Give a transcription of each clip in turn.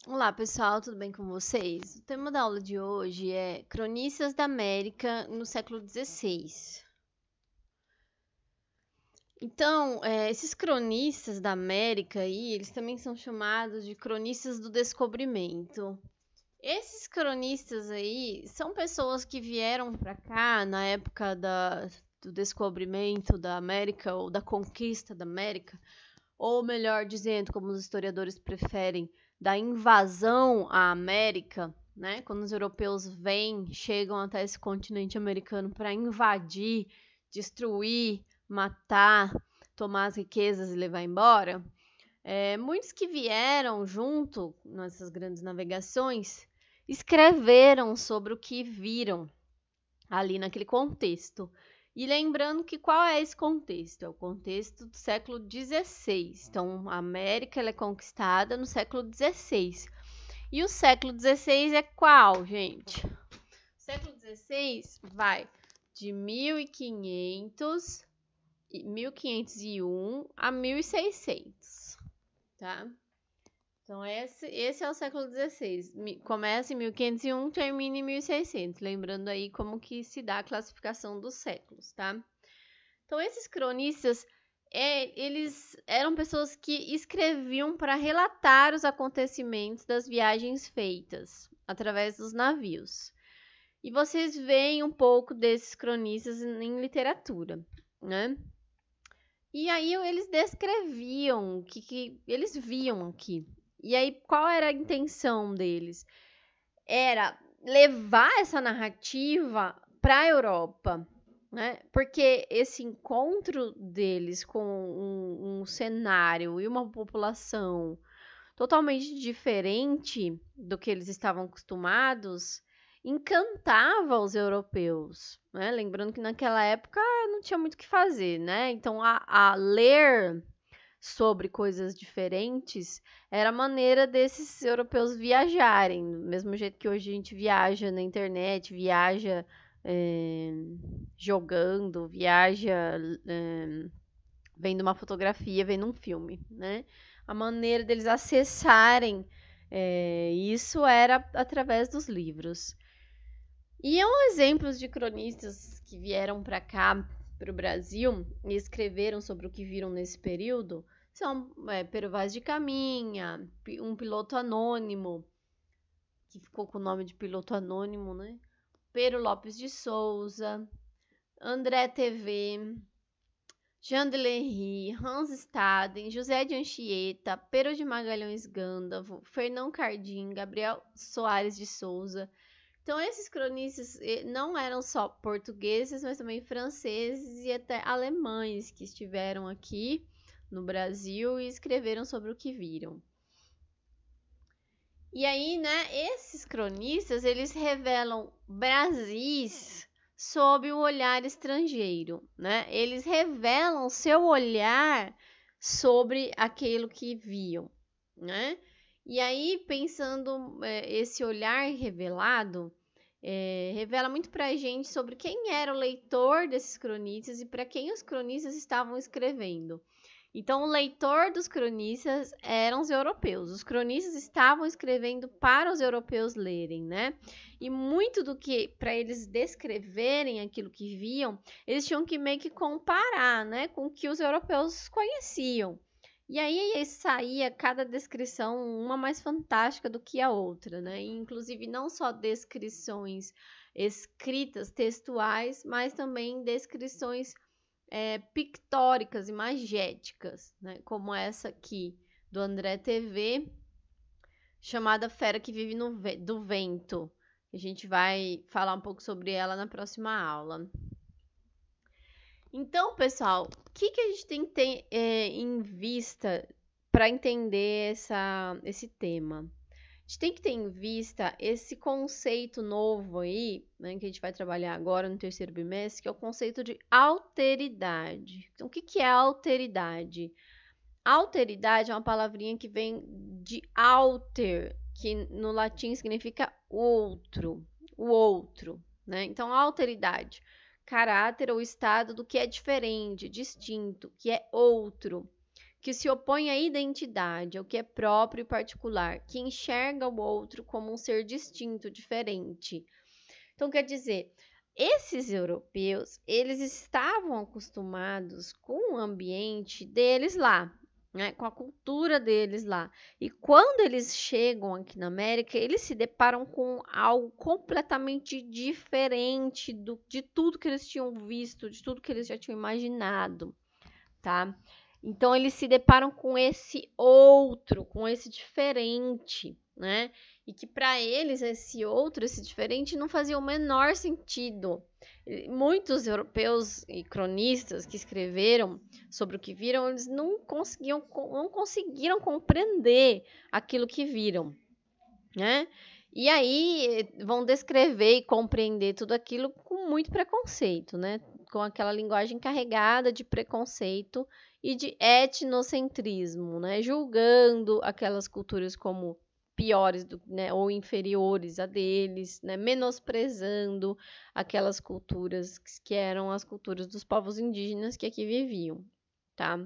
Olá pessoal, tudo bem com vocês? O tema da aula de hoje é Cronistas da América no século XVI. Então, esses cronistas da América aí, eles também são chamados de cronistas do descobrimento. Esses cronistas aí são pessoas que vieram para cá na época do descobrimento da América ou da conquista da América, ou melhor dizendo, como os historiadores preferem, da invasão à América, né? Quando os europeus chegam até esse continente americano para invadir, destruir, matar, tomar as riquezas e levar embora. Muitos que vieram junto nessas grandes navegações escreveram sobre o que viram ali naquele contexto. E lembrando que qual é esse contexto? É o contexto do século XVI. Então, a América ela é conquistada no século XVI. E o século XVI é qual, gente? O século XVI vai de 1501 a 1600, tá? Então, esse é o século XVI. Começa em 1501, termina em 1600. Lembrando aí como que se dá a classificação dos séculos, tá? Então, esses cronistas, eles eram pessoas que escreviam para relatar os acontecimentos das viagens feitas através dos navios. E vocês veem um pouco desses cronistas em literatura, né? E aí eles descreviam o que eles viam aqui. E aí, qual era a intenção deles? Era levar essa narrativa para a Europa, né? Porque esse encontro deles com um cenário e uma população totalmente diferente do que eles estavam acostumados encantava os europeus, né? Lembrando que naquela época não tinha muito o que fazer, né? Então, a ler sobre coisas diferentes era a maneira desses europeus viajarem, do mesmo jeito que hoje a gente viaja na internet, viaja jogando, viaja vendo uma fotografia, vendo um filme, né? A maneira deles acessarem isso era através dos livros. E exemplos de cronistas que vieram para cá, para o Brasil, e escreveram sobre o que viram nesse período, são Pero Vaz de Caminha, um piloto anônimo, que ficou com o nome de piloto anônimo, né? Pero Lopes de Souza, André TV, Jean de Lery, Hans Staden, José de Anchieta, Pero de Magalhães Gândavo, Fernão Cardim, Gabriel Soares de Souza. Então, esses cronistas não eram só portugueses, mas também franceses e até alemães que estiveram aqui no Brasil e escreveram sobre o que viram. E aí, né, esses cronistas, eles revelam Brasis sob o olhar estrangeiro, né? Eles revelam seu olhar sobre aquilo que viam, né? E aí, pensando esse olhar revelado, revela muito para a gente sobre quem era o leitor desses cronistas e para quem os cronistas estavam escrevendo. Então, o leitor dos cronistas eram os europeus. Os cronistas estavam escrevendo para os europeus lerem, né? E muito do que, para eles descreverem aquilo que viam, eles tinham que meio que comparar, né, com o que os europeus conheciam. E aí saía cada descrição uma mais fantástica do que a outra, né? E, inclusive não só descrições escritas, textuais, mas também descrições pictóricas, imagéticas, né? Como essa aqui do André TV, chamada Fera que Vive do Vento. A gente vai falar um pouco sobre ela na próxima aula. Então, pessoal, o que a gente tem que ter em vista para entender esse tema? A gente tem que ter em vista esse conceito novo aí, né, que a gente vai trabalhar agora no terceiro bimestre, que é o conceito de alteridade. Então, o que é alteridade? Alteridade é uma palavrinha que vem de alter, que no latim significa outro, o outro, né? Então, alteridade, caráter ou estado do que é diferente, distinto, que é outro, que se opõe à identidade, ao que é próprio e particular, que enxerga o outro como um ser distinto, diferente. Então, quer dizer, esses europeus, eles estavam acostumados com o ambiente deles lá, né, com a cultura deles lá. E quando eles chegam aqui na América, eles se deparam com algo completamente diferente de tudo que eles tinham visto, de tudo que eles já tinham imaginado, tá? Então eles se deparam com esse outro, com esse diferente, né? E que para eles esse outro, esse diferente, não fazia o menor sentido. Muitos europeus e cronistas que escreveram sobre o que viram, eles não conseguiram compreender aquilo que viram, né? E aí vão descrever e compreender tudo aquilo com muito preconceito, né? Com aquela linguagem carregada de preconceito e de etnocentrismo, né? Julgando aquelas culturas como piores, né? Ou inferiores a deles, né? Menosprezando aquelas culturas que eram as culturas dos povos indígenas que aqui viviam, tá?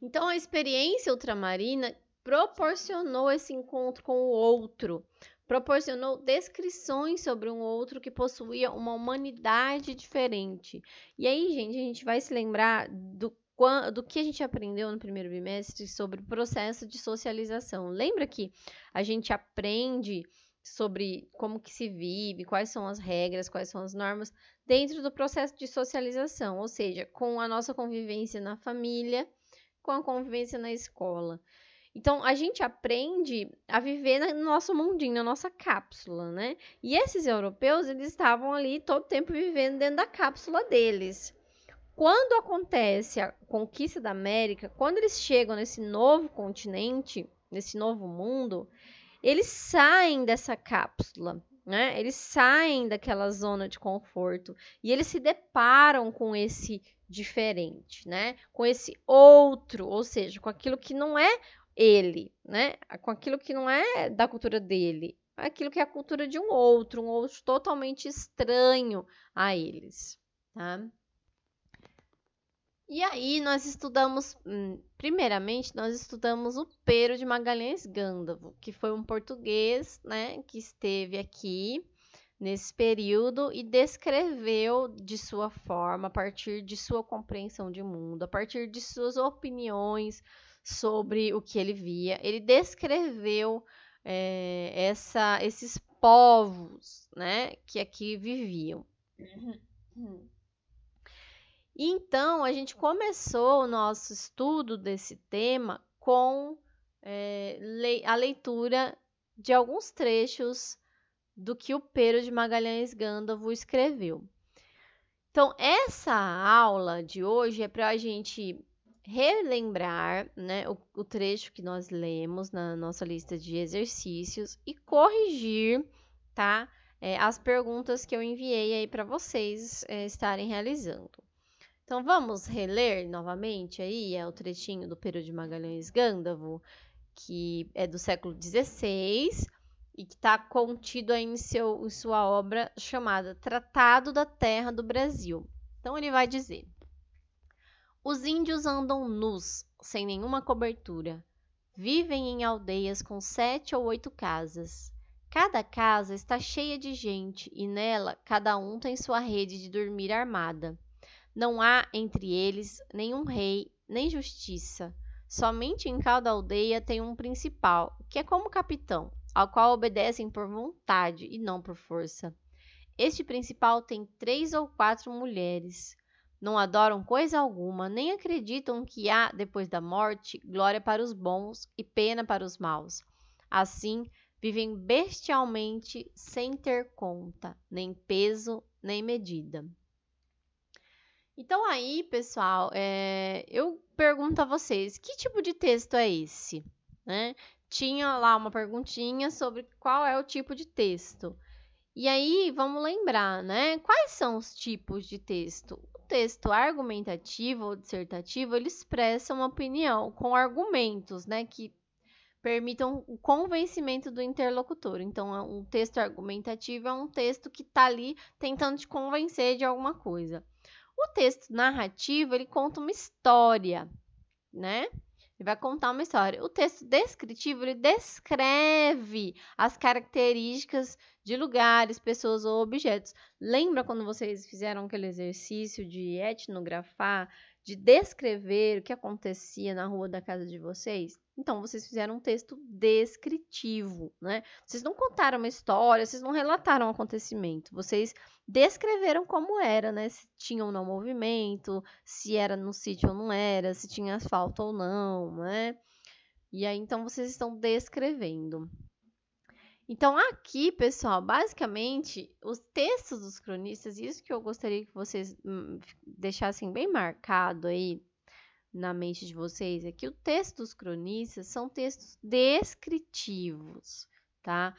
Então a experiência ultramarina proporcionou esse encontro com o outro, proporcionou descrições sobre um outro que possuía uma humanidade diferente. E aí, gente, a gente vai se lembrar do que a gente aprendeu no primeiro bimestre sobre o processo de socialização. Lembra que a gente aprende sobre como que se vive, quais são as regras, quais são as normas dentro do processo de socialização, ou seja, com a nossa convivência na família, com a convivência na escola. Então, a gente aprende a viver no nosso mundinho, na nossa cápsula, né? E esses europeus, eles estavam ali todo tempo vivendo dentro da cápsula deles. Quando acontece a conquista da América, quando eles chegam nesse novo continente, nesse novo mundo, eles saem dessa cápsula, né? Eles saem daquela zona de conforto e eles se deparam com esse diferente, né? Com esse outro, ou seja, com aquilo que não é ele, né? Com aquilo que não é da cultura dele, aquilo que é a cultura de um outro totalmente estranho a eles, tá? E aí nós estudamos, primeiramente, nós estudamos o Pero de Magalhães Gândavo, que foi um português, né, que esteve aqui nesse período e descreveu de sua forma, a partir de sua compreensão de mundo, a partir de suas opiniões sobre o que ele via. Ele descreveu esses povos, né, que aqui viviam. Então, a gente começou o nosso estudo desse tema com a leitura de alguns trechos do que o Pero de Magalhães Gândavo escreveu. Então, essa aula de hoje é para a gente relembrar, né, o trecho que nós lemos na nossa lista de exercícios e corrigir, tá, as perguntas que eu enviei aí para vocês estarem realizando. Então, vamos reler novamente aí o trechinho do Pero de Magalhães Gândavo, que é do século XVI e que está contido aí em sua obra chamada Tratado da Terra do Brasil. Então, ele vai dizer: os índios andam nus, sem nenhuma cobertura. Vivem em aldeias com 7 ou 8 casas. Cada casa está cheia de gente e nela cada um tem sua rede de dormir armada. Não há entre eles nenhum rei, nem justiça. Somente em cada aldeia tem um principal, que é como capitão, ao qual obedecem por vontade e não por força. Este principal tem 3 ou 4 mulheres. Não adoram coisa alguma, nem acreditam que há, depois da morte, glória para os bons e pena para os maus. Assim, vivem bestialmente, sem ter conta, nem peso, nem medida. Então aí, pessoal, eu pergunto a vocês, que tipo de texto é esse? Né? Tinha lá uma perguntinha sobre qual é o tipo de texto. E aí, vamos lembrar, né? Quais são os tipos de texto? O texto argumentativo ou dissertativo, ele expressa uma opinião com argumentos, né? Que permitam o convencimento do interlocutor. Então, um texto argumentativo é um texto que está ali tentando te convencer de alguma coisa. O texto narrativo, ele conta uma história, né? Ele vai contar uma história. O texto descritivo, ele descreve as características de lugares, pessoas ou objetos. Lembra quando vocês fizeram aquele exercício de etnografar, de descrever o que acontecia na rua da casa de vocês? Então, vocês fizeram um texto descritivo, né? Vocês não contaram uma história, vocês não relataram um acontecimento. Vocês descreveram como era, né? Se tinha ou não movimento, se era no sítio ou não era, se tinha asfalto ou não, né? E aí, então, vocês estão descrevendo. Então, aqui, pessoal, basicamente, os textos dos cronistas, isso que eu gostaria que vocês deixassem bem marcado aí na mente de vocês, é que o texto dos cronistas são textos descritivos, tá?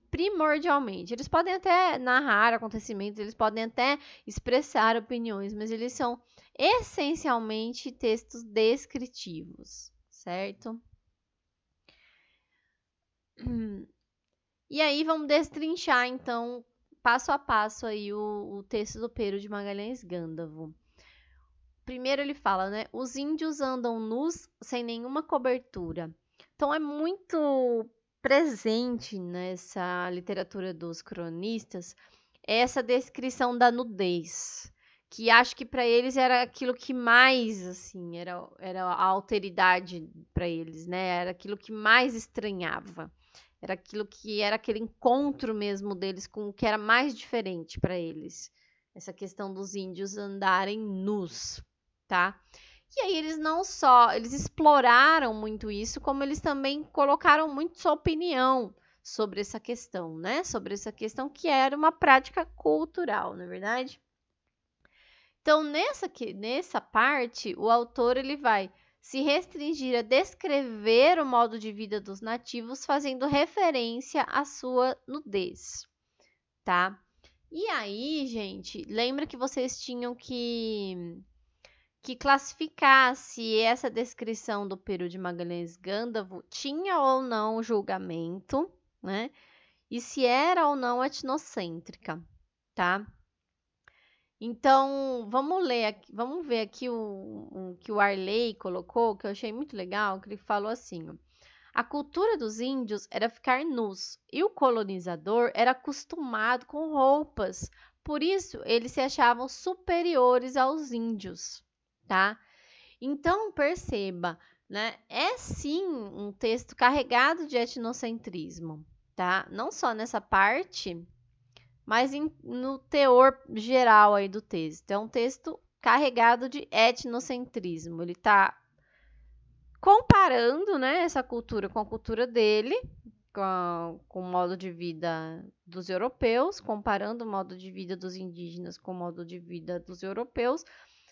Primordialmente. Eles podem até narrar acontecimentos, eles podem até expressar opiniões, mas eles são essencialmente textos descritivos, certo? E aí vamos destrinchar, então, passo a passo aí o texto do Pero de Magalhães Gândavo. Primeiro ele fala, né? Os índios andam nus sem nenhuma cobertura. Então é muito presente nessa literatura dos cronistas essa descrição da nudez, que acho que para eles era aquilo que mais, assim, era a alteridade para eles, né? Era aquilo que mais estranhava. Era aquilo que era aquele encontro mesmo deles com o que era mais diferente para eles. Essa questão dos índios andarem nus, tá? E aí eles não só, eles exploraram muito isso, como eles também colocaram muito sua opinião sobre essa questão, né? Sobre essa questão que era uma prática cultural, não é verdade? Então, nessa parte, o autor ele vai se restringir a descrever o modo de vida dos nativos, fazendo referência à sua nudez, tá? E aí, gente, lembra que vocês tinham que classificar se essa descrição do Pero de Magalhães Gândavo tinha ou não julgamento, né? E se era ou não etnocêntrica, tá? Então, vamos ver aqui o que o Arley colocou, que eu achei muito legal, que ele falou assim, ó, a cultura dos índios era ficar nus, e o colonizador era acostumado com roupas, por isso eles se achavam superiores aos índios, tá? Então, perceba, né? É sim um texto carregado de etnocentrismo, tá? Não só nessa parte, mas no teor geral aí do texto. É um texto carregado de etnocentrismo. Ele está comparando, né, essa cultura com a cultura dele, com o modo de vida dos europeus, comparando o modo de vida dos indígenas com o modo de vida dos europeus,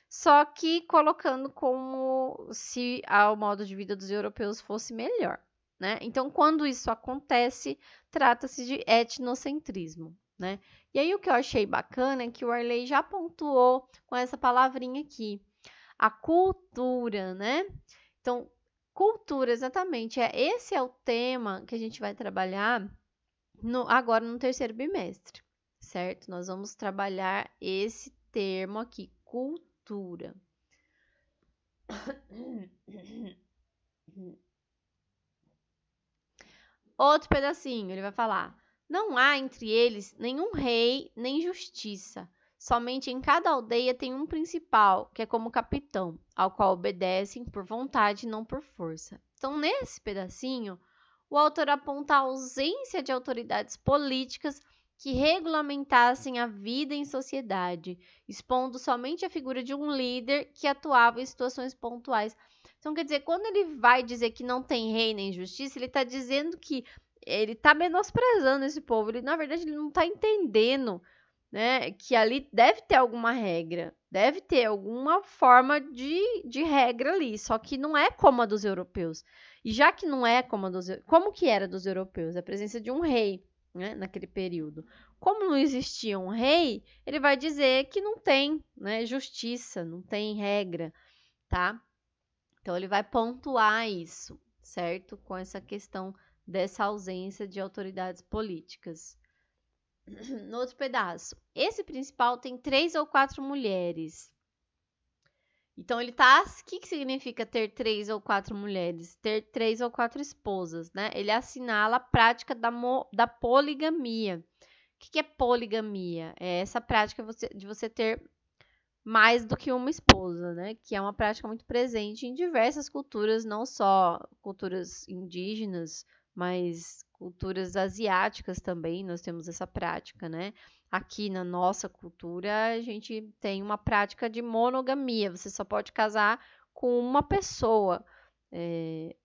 só que colocando como se o modo de vida dos europeus fosse melhor, né? Então, quando isso acontece, trata-se de etnocentrismo, né? E aí o que eu achei bacana é que o Arley já pontuou com essa palavrinha aqui, a cultura, né? Então, cultura, exatamente, esse é o tema que a gente vai trabalhar agora no terceiro bimestre, certo? Nós vamos trabalhar esse termo aqui, cultura. Outro pedacinho, ele vai falar: não há entre eles nenhum rei nem justiça. Somente em cada aldeia tem um principal, que é como capitão, ao qual obedecem por vontade e não por força. Então, nesse pedacinho, o autor aponta a ausência de autoridades políticas que regulamentassem a vida em sociedade, expondo somente a figura de um líder que atuava em situações pontuais. Então, quer dizer, quando ele vai dizer que não tem rei nem justiça, ele está dizendo que ele está menosprezando esse povo. Ele, na verdade, ele não está entendendo, né, que ali deve ter alguma regra, deve ter alguma forma de regra ali, só que não é como a dos europeus. E já que não é como a dos... Como que era dos europeus? A presença de um rei, né, naquele período. Como não existia um rei, ele vai dizer que não tem, né, justiça, não tem regra, tá? Então, ele vai pontuar isso, certo? Com essa questão dessa ausência de autoridades políticas. No outro pedaço, esse principal tem 3 ou 4 mulheres. Então ele tá. O que significa ter 3 ou 4 mulheres? Ter 3 ou 4 esposas, né? Ele assinala a prática da poligamia. O que é poligamia? É essa prática de você ter mais do que uma esposa, né? Que é uma prática muito presente em diversas culturas, não só culturas indígenas, mas culturas asiáticas também. Nós temos essa prática, né? Aqui na nossa cultura, a gente tem uma prática de monogamia. Você só pode casar com uma pessoa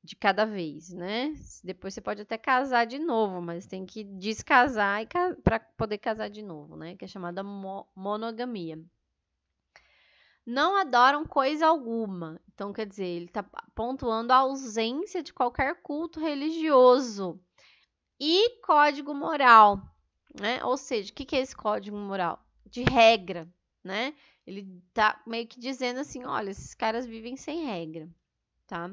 de cada vez, né? Depois você pode até casar de novo, mas tem que descasar para poder casar de novo, né? Que é chamada monogamia. Não adoram coisa alguma. Então, quer dizer, ele está pontuando a ausência de qualquer culto religioso e código moral, né? Ou seja, o que é esse código moral? De regra, né? Ele tá meio que dizendo assim, olha, esses caras vivem sem regra, tá?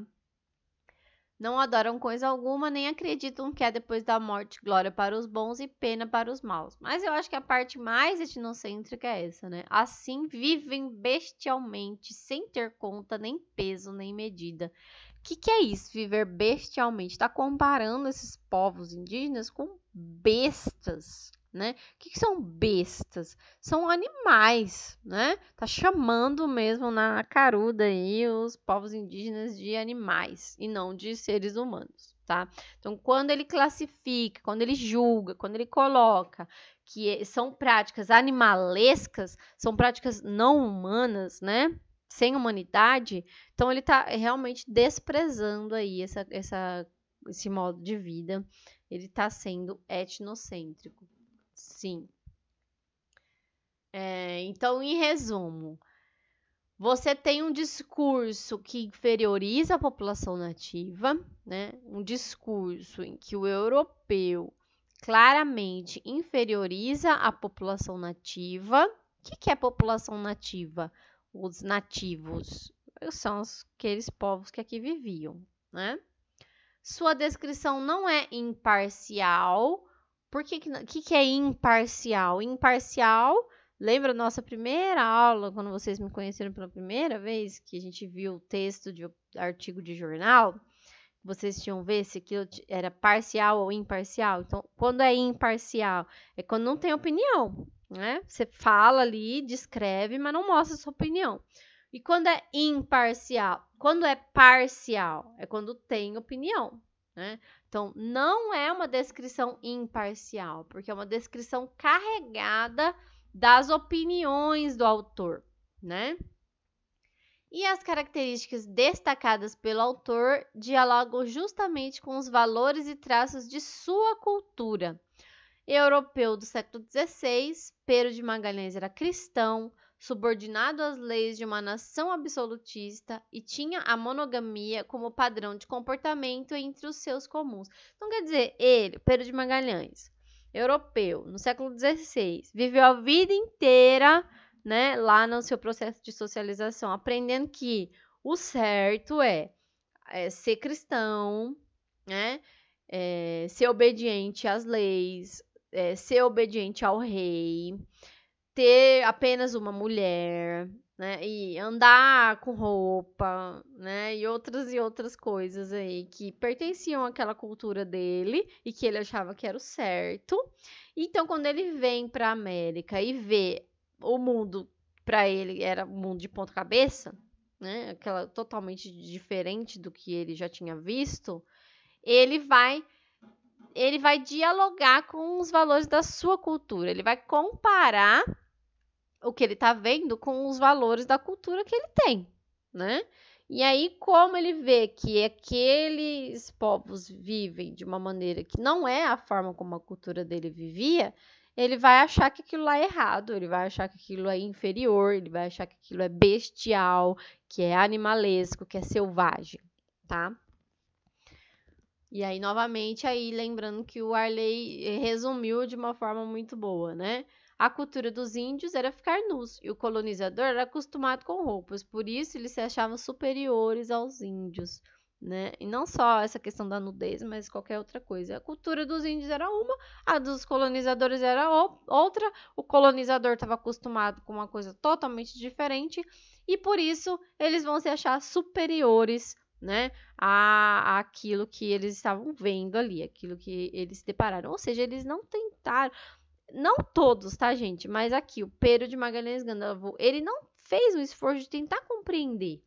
Não adoram coisa alguma, nem acreditam que há depois da morte glória para os bons e pena para os maus. Mas eu acho que a parte mais etnocêntrica é essa, né? Assim vivem bestialmente, sem ter conta, nem peso, nem medida. O que é isso, viver bestialmente? Está comparando esses povos indígenas com bestas, né? O que são bestas? São animais, né? Tá chamando mesmo na caruda aí os povos indígenas de animais e não de seres humanos, tá? Então, quando ele classifica, quando ele julga, quando ele coloca que são práticas animalescas, são práticas não humanas, né? Sem humanidade, então ele está realmente desprezando aí esse modo de vida. Ele está sendo etnocêntrico. Sim. Então, em resumo, você tem um discurso que inferioriza a população nativa, né? Um discurso em que o europeu claramente inferioriza a população nativa. O que é população nativa? Os nativos são aqueles povos que aqui viviam, né? Sua descrição não é imparcial. Por que é imparcial? Imparcial, lembra a nossa primeira aula, quando vocês me conheceram pela primeira vez, que a gente viu o texto de artigo de jornal? Vocês tinham ver se aquilo era parcial ou imparcial. Então, quando é imparcial, é quando não tem opinião, né? Você fala ali, descreve, mas não mostra sua opinião. E quando é imparcial? Quando é parcial? É quando tem opinião, né? Então, não é uma descrição imparcial, porque é uma descrição carregada das opiniões do autor, né? E as características destacadas pelo autor dialogam justamente com os valores e traços de sua cultura. Europeu do século XVI, Pero de Magalhães era cristão, subordinado às leis de uma nação absolutista e tinha a monogamia como padrão de comportamento entre os seus comuns. Então, quer dizer, ele, Pero de Magalhães, europeu, no século XVI, viveu a vida inteira, né, lá no seu processo de socialização, aprendendo que o certo é ser cristão, né, ser obediente às leis, ser obediente ao rei, ter apenas uma mulher, né, e andar com roupa, né, e outras coisas aí que pertenciam àquela cultura dele e que ele achava que era o certo. Então, quando ele vem para a América e vê o mundo, para ele era um mundo de ponta cabeça, né, aquela totalmente diferente do que ele já tinha visto, ele vai dialogar com os valores da sua cultura, ele vai comparar o que ele está vendo com os valores da cultura que ele tem, né? E aí, como ele vê que aqueles povos vivem de uma maneira que não é a forma como a cultura dele vivia, ele vai achar que aquilo lá é errado, ele vai achar que aquilo é inferior, ele vai achar que aquilo é bestial, que é animalesco, que é selvagem, tá? E aí, novamente, aí lembrando que o Arley resumiu de uma forma muito boa, né? A cultura dos índios era ficar nus, e o colonizador era acostumado com roupas, por isso eles se achavam superiores aos índios, né? E não só essa questão da nudez, mas qualquer outra coisa. A cultura dos índios era uma, a dos colonizadores era outra. O colonizador estava acostumado com uma coisa totalmente diferente e por isso eles vão se achar superiores, né, a aquilo que eles estavam vendo ali, aquilo que eles se depararam. Ou seja, eles não tentaram, não todos, tá, gente? Mas aqui, o Pero de Magalhães Gandalf, ele não fez um esforço de tentar compreender,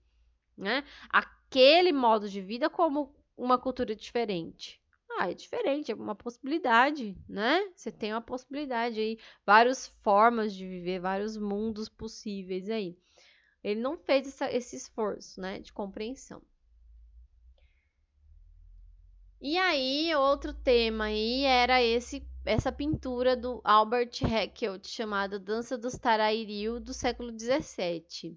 né, aquele modo de vida como uma cultura diferente. Ah, é diferente, é uma possibilidade, né? Você tem uma possibilidade aí, várias formas de viver, vários mundos possíveis aí. Ele não fez esse esforço, né, de compreensão. E aí, outro tema aí era essa pintura do Albert Hackelt, chamada Dança dos Tarairiu, do século XVII,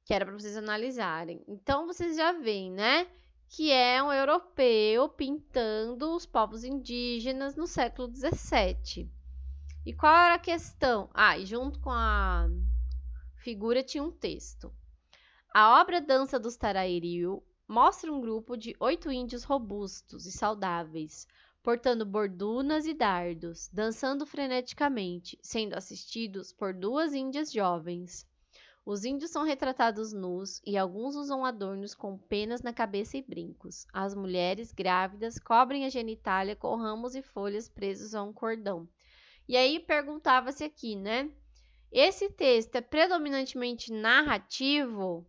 que era para vocês analisarem. Então, vocês já veem, né, que é um europeu pintando os povos indígenas no século XVII. E qual era a questão? Ah, e junto com a figura tinha um texto. A obra Dança dos Tarairiu mostra um grupo de 8 índios robustos e saudáveis, portando bordunas e dardos, dançando freneticamente, sendo assistidos por 2 índias jovens. Os índios são retratados nus e alguns usam adornos com penas na cabeça e brincos. As mulheres grávidas cobrem a genitália com ramos e folhas presos a um cordão. E aí perguntava-se aqui, né? Esse texto é predominantemente narrativo?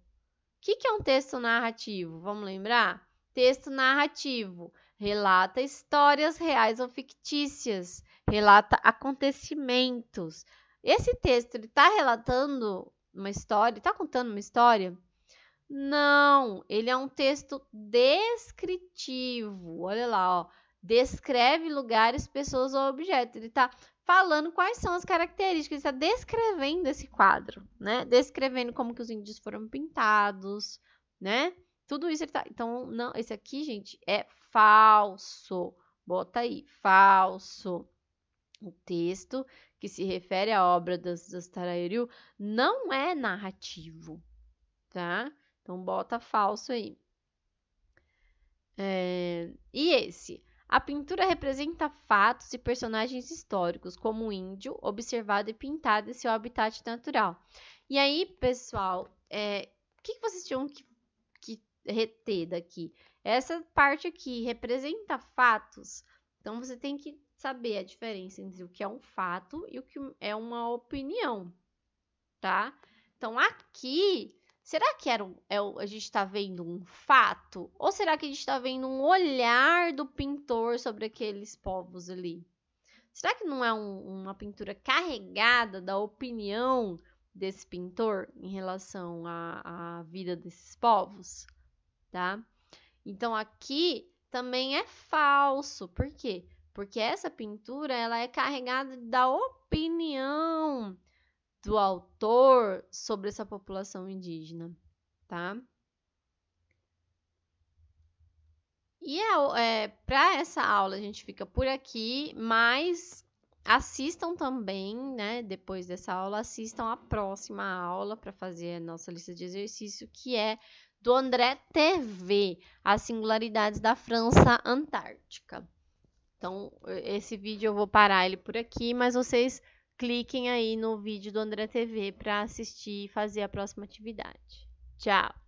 O que é um texto narrativo? Vamos lembrar? Texto narrativo relata histórias reais ou fictícias, relata acontecimentos. Esse texto ele está relatando uma história, está contando uma história? Não, ele é um texto descritivo. Olha lá, ó. Descreve lugares, pessoas ou objetos. Ele está falando quais são as características, ele está descrevendo esse quadro, né? Descrevendo como que os índios foram pintados, né? Tudo isso ele tá. Então, não, esse aqui, gente, é falso. Bota aí, falso. O texto que se refere à obra das Tarairiu não é narrativo, tá? Então, bota falso aí. E esse? A pintura representa fatos e personagens históricos, como o índio, observado e pintado em seu habitat natural. E aí, pessoal, o que vocês tinham que reter daqui? Essa parte aqui representa fatos, então você tem que saber a diferença entre o que é um fato e o que é uma opinião, tá? Então, aqui, será que a gente está vendo um fato? Ou será que a gente está vendo um olhar do pintor sobre aqueles povos ali? Será que não é uma pintura carregada da opinião desse pintor em relação à vida desses povos? Tá? Então, aqui também é falso. Por quê? Porque essa pintura ela é carregada da opinião do autor sobre essa população indígena, tá? E para essa aula a gente fica por aqui, mas assistam também, né? Depois dessa aula, assistam a próxima aula para fazer a nossa lista de exercício, que é do André TV, As Singularidades da França Antártica. Então, esse vídeo eu vou parar ele por aqui, mas vocês cliquem aí no vídeo do André TV para assistir e fazer a próxima atividade. Tchau!